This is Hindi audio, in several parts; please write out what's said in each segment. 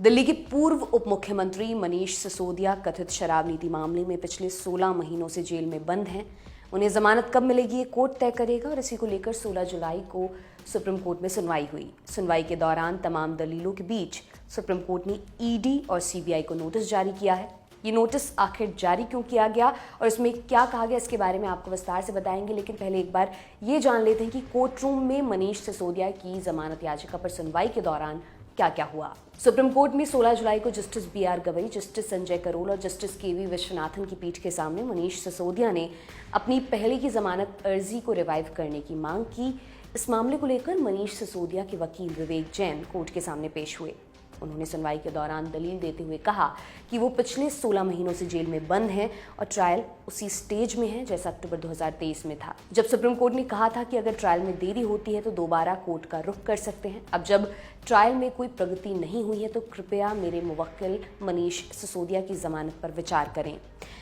दिल्ली के पूर्व उप मुख्यमंत्री मनीष सिसोदिया कथित शराब नीति मामले में पिछले 16 महीनों से जेल में बंद हैं। उन्हें जमानत कब मिलेगी ये कोर्ट तय करेगा और इसी को लेकर 16 जुलाई को सुप्रीम कोर्ट में सुनवाई हुई। सुनवाई के दौरान तमाम दलीलों के बीच सुप्रीम कोर्ट ने ईडी और सीबीआई को नोटिस जारी किया है। ये नोटिस आखिर जारी क्यों किया गया और इसमें क्या कहा गया, इसके बारे में आपको विस्तार से बताएंगे, लेकिन पहले एक बार ये जान लेते हैं कि कोर्ट रूम में मनीष सिसोदिया की जमानत याचिका पर सुनवाई के दौरान क्या क्या हुआ। सुप्रीम कोर्ट में 16 जुलाई को जस्टिस बी.आर. गवई, जस्टिस संजय करोल और जस्टिस के.वी. विश्वनाथन की पीठ के सामने मनीष सिसोदिया ने अपनी पहले की जमानत अर्जी को रिवाइव करने की मांग की। इस मामले को लेकर मनीष सिसोदिया के वकील विवेक जैन कोर्ट के सामने पेश हुए। उन्होंने सुनवाई के दौरान दलील देते हुए कहा कि वो पिछले 16 महीनों से जेल में बंद हैं और ट्रायल उसी स्टेज में है जैसा अक्टूबर 2023 में था, जब सुप्रीम कोर्ट ने कहा था कि अगर ट्रायल में देरी होती है तो दोबारा कोर्ट का रुख कर सकते हैं। अब जब ट्रायल में कोई प्रगति नहीं हुई है तो कृपया मेरे मुवक्किल मनीष सिसोदिया की जमानत पर विचार करें।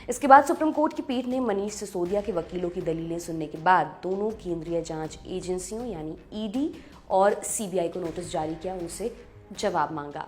इसके बाद सुप्रीम कोर्ट की पीठ ने मनीष सिसोदिया के वकीलों की दलीलें सुनने के बाद दोनों केंद्रीय जांच एजेंसियों यानी ईडी और सीबीआई को नोटिस जारी किया, उनसे जवाब मांगा।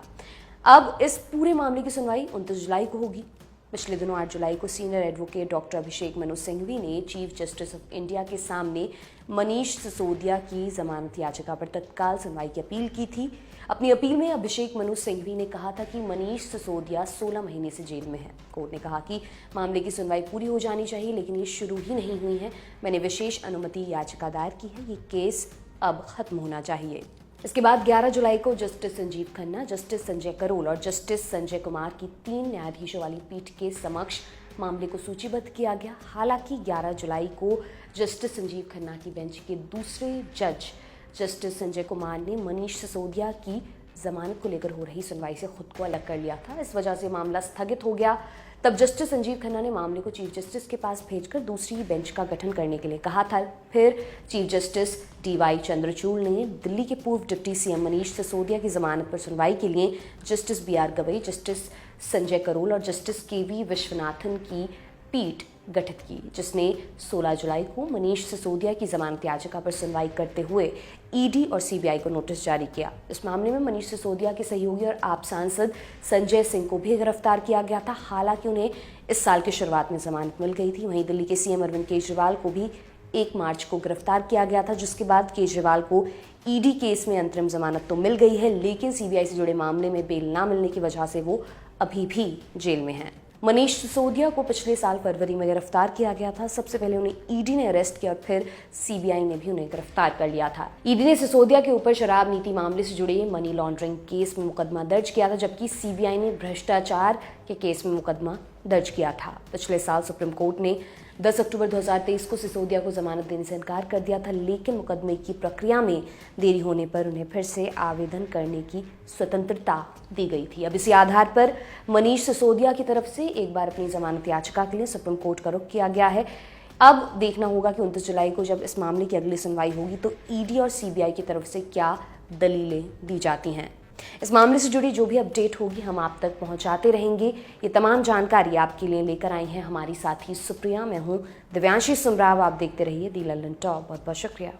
अब इस पूरे मामले की सुनवाई 29 जुलाई को होगी। पिछले दिनों 8 जुलाई को senior advocate doctor Abhishek Manu Singhvi ने चीफ जस्टिस ऑफ इंडिया के सामने मनीष सिसोदिया की जमानत याचिका पर तत्काल सुनवाई की अपील की थी। अपनी अपील में अभिषेक मनु सिंघवी ने कहा था कि मनीष सिसोदिया 16 महीने से जेल में है। कोर्ट ने कहा कि मामले की सुनवाई पूरी हो जानी चाहिए, लेकिन ये शुरू ही नहीं हुई है। मैंने विशेष अनुमति याचिका दायर की है, ये केस अब खत्म होना चाहिए। इसके बाद 11 जुलाई को जस्टिस संजीव खन्ना, जस्टिस संजय करोल और जस्टिस संजय कुमार की 3 न्यायाधीशों वाली पीठ के समक्ष मामले को सूचीबद्ध किया गया। हालांकि 11 जुलाई को जस्टिस संजीव खन्ना की बेंच के दूसरे जज जस्टिस संजय कुमार ने मनीष सिसोदिया की जमानत को लेकर हो रही सुनवाई से खुद को अलग कर लिया था। इस वजह से मामला स्थगित हो गया। तब जस्टिस संजीव खन्ना ने मामले को चीफ जस्टिस के पास भेजकर दूसरी बेंच का गठन करने के लिए कहा था। फिर चीफ जस्टिस डी.वाई. चंद्रचूड़ ने दिल्ली के पूर्व डिप्टी सीएम मनीष सिसोदिया की जमानत पर सुनवाई के लिए जस्टिस बी.आर. गवई, जस्टिस संजय करोल और जस्टिस के.वी. विश्वनाथन की पीठ गठित की, जिसने 16 जुलाई को मनीष सिसोदिया की जमानत याचिका पर सुनवाई करते हुए ईडी और सीबीआई को नोटिस जारी किया। इस मामले में मनीष सिसोदिया के सहयोगी और आप सांसद संजय सिंह को भी गिरफ्तार किया गया था। हालांकि उन्हें इस साल की शुरुआत में जमानत मिल गई थी। वहीं दिल्ली के सीएम अरविंद केजरीवाल को भी 1 मार्च को गिरफ्तार किया गया था, जिसके बाद केजरीवाल को ईडी केस में अंतरिम जमानत तो मिल गई है, लेकिन सीबीआई से जुड़े मामले में बेल ना मिलने की वजह से वो अभी भी जेल में हैं। मनीष सिसोदिया को पिछले साल फरवरी में गिरफ्तार किया गया था। सबसे पहले उन्हें ईडी ने अरेस्ट किया और फिर सीबीआई ने भी उन्हें गिरफ्तार कर लिया था। ईडी ने सिसोदिया के ऊपर शराब नीति मामले से जुड़े मनी लॉन्ड्रिंग केस में मुकदमा दर्ज किया था, जबकि सीबीआई ने भ्रष्टाचार के केस में मुकदमा दर्ज किया था। पिछले साल सुप्रीम कोर्ट ने 10 अक्टूबर 2023 को सिसोदिया को जमानत देने से इनकार कर दिया था, लेकिन मुकदमे की प्रक्रिया में देरी होने पर उन्हें फिर से आवेदन करने की स्वतंत्रता दी गई थी। अब इसी आधार पर मनीष सिसोदिया की तरफ से एक बार अपनी जमानत याचिका के लिए सुप्रीम कोर्ट का रुख किया गया है। अब देखना होगा कि 29 जुलाई को जब इस मामले की अगली सुनवाई होगी तो ईडी और सीबीआई की तरफ से क्या दलीलें दी जाती हैं। इस मामले से जुड़ी जो भी अपडेट होगी हम आप तक पहुंचाते रहेंगे। ये तमाम जानकारी आपके लिए लेकर आई हैं हमारी साथी सुप्रिया। मैं हूं दिव्यांशी सुमराव। आप देखते रहिए दी लल्लन टॉप। बहुत बहुत शुक्रिया।